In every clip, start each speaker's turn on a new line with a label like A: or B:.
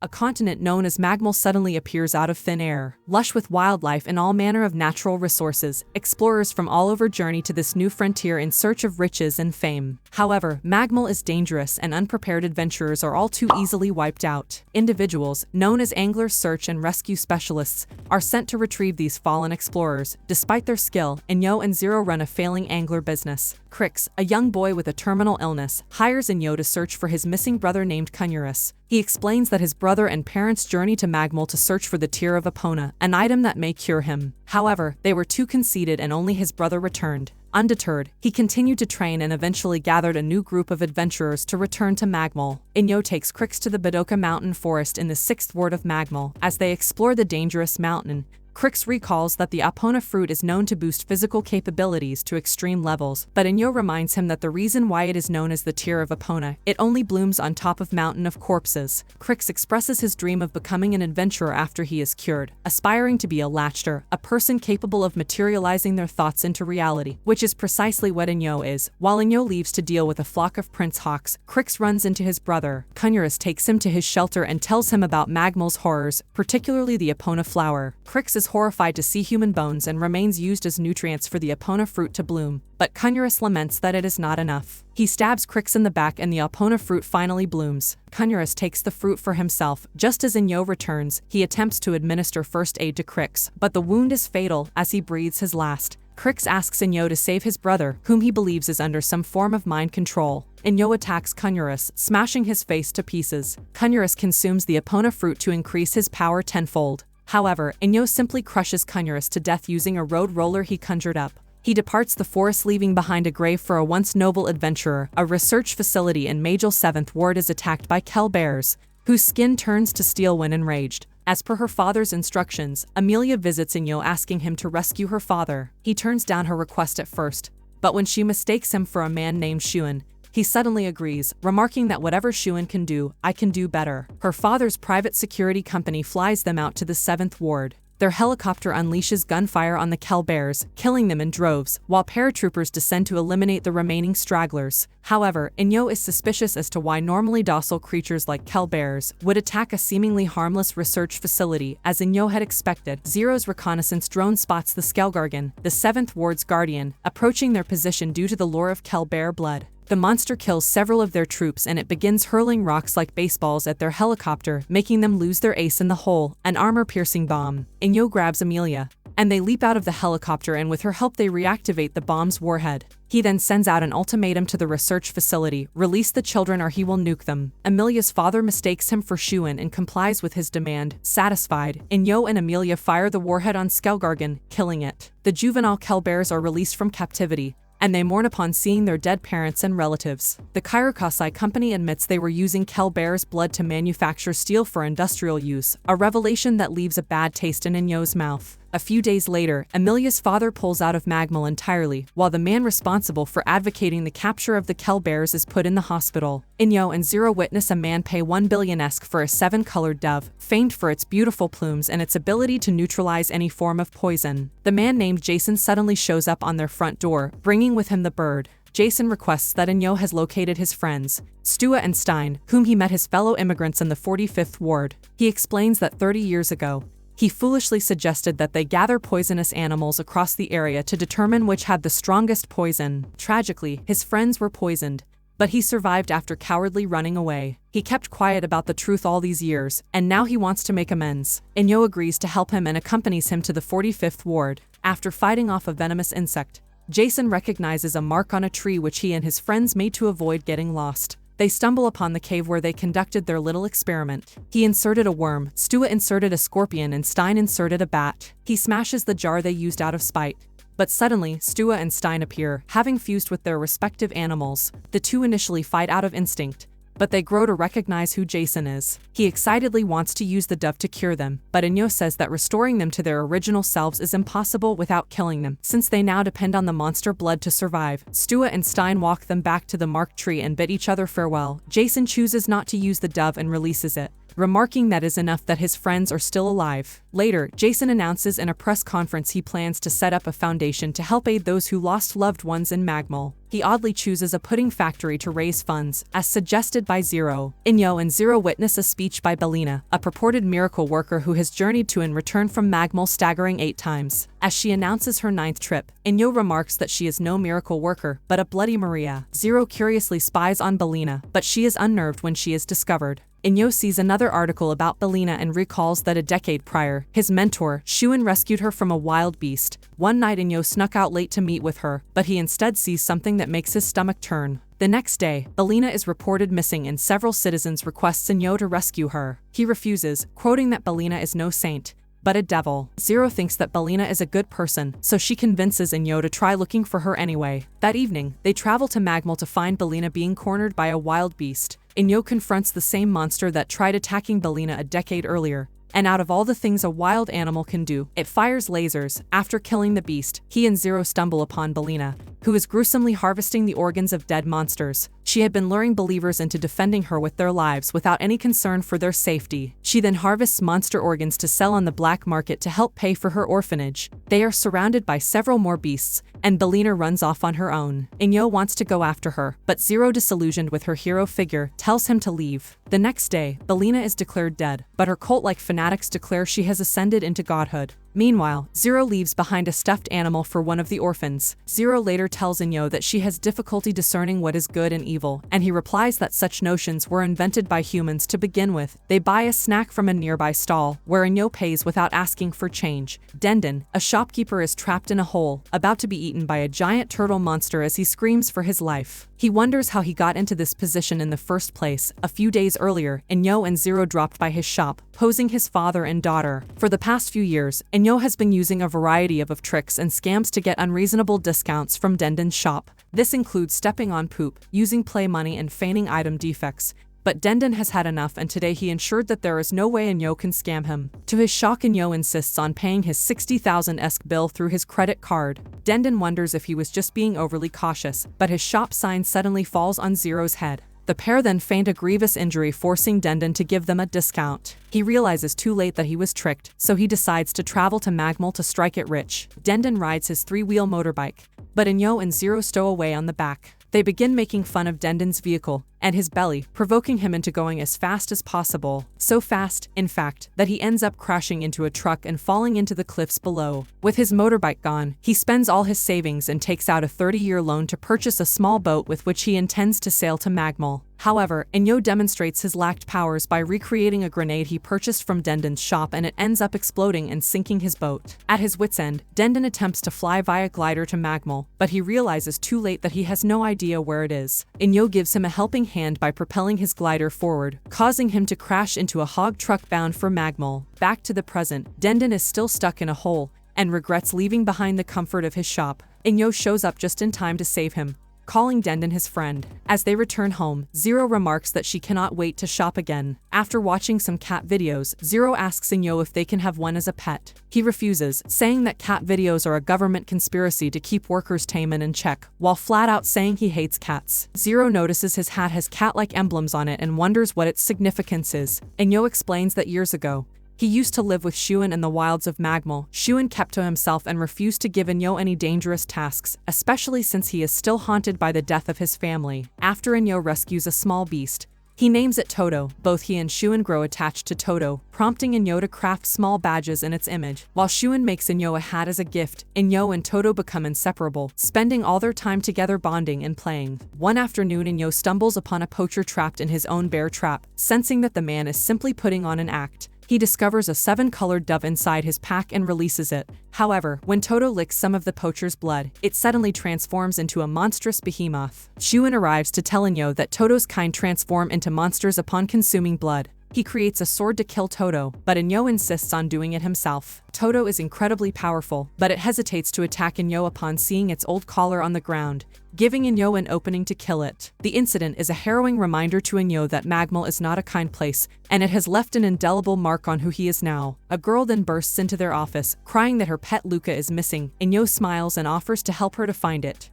A: a continent known as Magmel suddenly appears out of thin air. Lush with wildlife and all manner of natural resources, explorers from all over journey to this new frontier in search of riches and fame. However, Magmel is dangerous and unprepared adventurers are all too easily wiped out. Individuals, known as angler search and rescue specialists, are sent to retrieve these fallen explorers. Despite their skill, Inyou and Zero run a failing angler business. Crix, a young boy with a terminal illness, hires Inyou to search for his missing brother named Gunjou. He explains that his brother and parents journey to Magmel to search for the tear of Epona, an item that may cure him. However, they were too conceited and only his brother returned. Undeterred, he continued to train and eventually gathered a new group of adventurers to return to Magmel. Inyou takes Crix to the Badoka mountain forest in the 6th ward of Magmel. As they explore the dangerous mountain, Crix recalls that the Epona fruit is known to boost physical capabilities to extreme levels, but Inyou reminds him that the reason why it is known as the tear of Epona, it only blooms on top of mountain of corpses. Crix expresses his dream of becoming an adventurer after he is cured, aspiring to be a latchter, a person capable of materializing their thoughts into reality, which is precisely what Inyou is. While Inyou leaves to deal with a flock of prince hawks, Crix runs into his brother. Gunjou takes him to his shelter and tells him about Magmel's horrors, particularly the Epona flower. Crix is horrified to see human bones and remains used as nutrients for the Epona fruit to bloom, but Gunjou laments that it is not enough. He stabs Crix in the back and the Epona fruit finally blooms. Gunjou takes the fruit for himself. Just as Inyou returns, he attempts to administer first aid to Crix, but the wound is fatal as he breathes his last. Crix asks Inyou to save his brother, whom he believes is under some form of mind control. Inyou attacks Gunjou, smashing his face to pieces. Gunjou consumes the Epona fruit to increase his power tenfold. However, Inyou simply crushes Gunjou to death using a road roller he conjured up. He departs the forest, leaving behind a grave for a once noble adventurer. A research facility in Magmel 7th ward is attacked by Kell bears, whose skin turns to steel when enraged. As per her father's instructions, Amelia visits Inyou asking him to rescue her father. He turns down her request at first, but when she mistakes him for a man named Shuan, he suddenly agrees, remarking that whatever Shuan can do, I can do better. Her father's private security company flies them out to the 7th ward. Their helicopter unleashes gunfire on the Kell bears, killing them in droves, while paratroopers descend to eliminate the remaining stragglers. However, Inyou is suspicious as to why normally docile creatures like Kell bears would attack a seemingly harmless research facility. As Inyou had expected, Zero's reconnaissance drone spots the Skelgargan, the 7th ward's guardian, approaching their position due to the lure of Kell bear blood. The monster kills several of their troops and it begins hurling rocks like baseballs at their helicopter, making them lose their ace in the hole, an armor-piercing bomb. Inyou grabs Amelia, and they leap out of the helicopter, and with her help they reactivate the bomb's warhead. He then sends out an ultimatum to the research facility: release the children or he will nuke them. Amelia's father mistakes him for Shuan and complies with his demand. Satisfied, Inyou and Amelia fire the warhead on Skelgargan, killing it. The juvenile Kell bears are released from captivity, and they mourn upon seeing their dead parents and relatives. The Kairokasai company admits they were using Kell bear's blood to manufacture steel for industrial use, a revelation that leaves a bad taste in Inyou's mouth. A few days later, Amelia's father pulls out of Magmel entirely, while the man responsible for advocating the capture of the Kell bears is put in the hospital. Inyou and Zero witness a man pay 1 billion-esque for a 7-colored dove, famed for its beautiful plumes and its ability to neutralize any form of poison. The man named Jason suddenly shows up on their front door, bringing with him the bird. Jason requests that Inyou has located his friends, Stua and Stein, whom he met his fellow immigrants in the 45th ward. He explains that 30 years ago, he foolishly suggested that they gather poisonous animals across the area to determine which had the strongest poison. Tragically, his friends were poisoned, but he survived after cowardly running away. He kept quiet about the truth all these years, and now he wants to make amends. Inyou agrees to help him and accompanies him to the 45th ward. After fighting off a venomous insect, Jason recognizes a mark on a tree which he and his friends made to avoid getting lost. They stumble upon the cave where they conducted their little experiment. He inserted a worm, Stua inserted a scorpion, and Stein inserted a bat. He smashes the jar they used out of spite. But suddenly, Stua and Stein appear, having fused with their respective animals. The two initially fight out of instinct, but they grow to recognize who Jason is. He excitedly wants to use the dove to cure them, but Inyou says that restoring them to their original selves is impossible without killing them, since they now depend on the monster blood to survive. Stua and Stein walk them back to the marked tree and bid each other farewell. Jason chooses not to use the dove and releases it, remarking that is enough that his friends are still alive. Later, Jason announces in a press conference he plans to set up a foundation to help aid those who lost loved ones in Magmell. He oddly chooses a pudding factory to raise funds, as suggested by Zero. Inyou and Zero witness a speech by Belina, a purported miracle worker who has journeyed to and returned from Magmell staggering 8 times. As she announces her 9th trip, Inyou remarks that she is no miracle worker, but a Bloody Maria. Zero curiously spies on Belina, but she is unnerved when she is discovered. Inyou sees another article about Belina and recalls that a decade prior, his mentor, Shuan, rescued her from a wild beast. One night Inyou snuck out late to meet with her, but he instead sees something that makes his stomach turn. The next day, Belina is reported missing and several citizens request Inyou to rescue her. He refuses, quoting that Belina is no saint, but a devil. Zero thinks that Belina is a good person, so she convinces Inyou to try looking for her anyway. That evening, they travel to Magmell to find Belina being cornered by a wild beast. Inyou confronts the same monster that tried attacking Belina a decade earlier. And out of all the things a wild animal can do, it fires lasers. After killing the beast, he and Zero stumble upon Belina, who is gruesomely harvesting the organs of dead monsters. She had been luring believers into defending her with their lives without any concern for their safety. She then harvests monster organs to sell on the black market to help pay for her orphanage. They are surrounded by several more beasts, and Belina runs off on her own. Inyou wants to go after her, but Zero, disillusioned with her hero figure, tells him to leave. The next day, Belina is declared dead, but her cult-like fanatics declare she has ascended into godhood. Meanwhile, Zero leaves behind a stuffed animal for one of the orphans. Zero later tells Inyou that she has difficulty discerning what is good and evil, and he replies that such notions were invented by humans to begin with. They buy a snack from a nearby stall, where Inyou pays without asking for change. Dendon, a shopkeeper, is trapped in a hole, about to be eaten by a giant turtle monster as he screams for his life. He wonders how he got into this position in the first place. A few days earlier, Inyou and Zero dropped by his shop, posing his father and daughter. For the past few years, Inyou has been using a variety of tricks and scams to get unreasonable discounts from Dendon's shop. This includes stepping on poop, using play money, and feigning item defects. But Dendon has had enough, and today he ensured that there is no way Inyou can scam him. To his shock, Inyou insists on paying his 60,000-esque bill through his credit card. Dendon wonders if he was just being overly cautious, but his shop sign suddenly falls on Zero's head. The pair then feign a grievous injury, forcing Dendon to give them a discount. He realizes too late that he was tricked, so he decides to travel to Magmell to strike it rich. Dendon rides his 3-wheel motorbike, but Inyou and Zero stow away on the back. They begin making fun of Dendon's vehicle and his belly, provoking him into going as fast as possible. So fast, in fact, that he ends up crashing into a truck and falling into the cliffs below. With his motorbike gone, he spends all his savings and takes out a 30-year loan to purchase a small boat with which he intends to sail to Magmell. However, Inyou demonstrates his lacked powers by recreating a grenade he purchased from Dendon's shop, and it ends up exploding and sinking his boat. At his wit's end, Dendon attempts to fly via glider to Magmell, but he realizes too late that he has no idea where it is. Inyou gives him a helping hand by propelling his glider forward, causing him to crash into a hog truck bound for Magmell. Back to the present, Dendon is still stuck in a hole and regrets leaving behind the comfort of his shop. Inyou shows up just in time to save him, calling Dendon his friend. As they return home, Zero remarks that she cannot wait to shop again. After watching some cat videos, Zero asks Inyou if they can have one as a pet. He refuses, saying that cat videos are a government conspiracy to keep workers tame and in check, while flat out saying he hates cats. Zero notices his hat has cat-like emblems on it and wonders what its significance is. Inyou explains that years ago, he used to live with Shuan in the wilds of Magmell. Shuan kept to himself and refused to give Inyou any dangerous tasks, especially since he is still haunted by the death of his family. After Inyou rescues a small beast, he names it Toto. Both he and Shuan grow attached to Toto, prompting Inyou to craft small badges in its image. While Shuan makes Inyou a hat as a gift, Inyou and Toto become inseparable, spending all their time together bonding and playing. One afternoon, Inyou stumbles upon a poacher trapped in his own bear trap. Sensing that the man is simply putting on an act, he discovers a 7-colored dove inside his pack and releases it. However, when Toto licks some of the poacher's blood, it suddenly transforms into a monstrous behemoth. Shuan arrives to tell Inyou that Toto's kind transform into monsters upon consuming blood. He creates a sword to kill Toto, but Inyou insists on doing it himself. Toto is incredibly powerful, but it hesitates to attack Inyou upon seeing its old collar on the ground, giving Inyou an opening to kill it. The incident is a harrowing reminder to Inyou that Magmell is not a kind place, and it has left an indelible mark on who he is now. A girl then bursts into their office, crying that her pet Luca is missing. Inyou smiles and offers to help her to find it.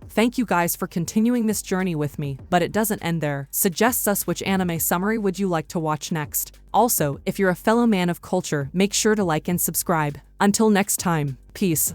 A: Thank you guys for continuing this journey with me, but it doesn't end there. Suggest us which anime summary would you like to watch next. Also, if you're a fellow man of culture, make sure to like and subscribe. Until next time, peace.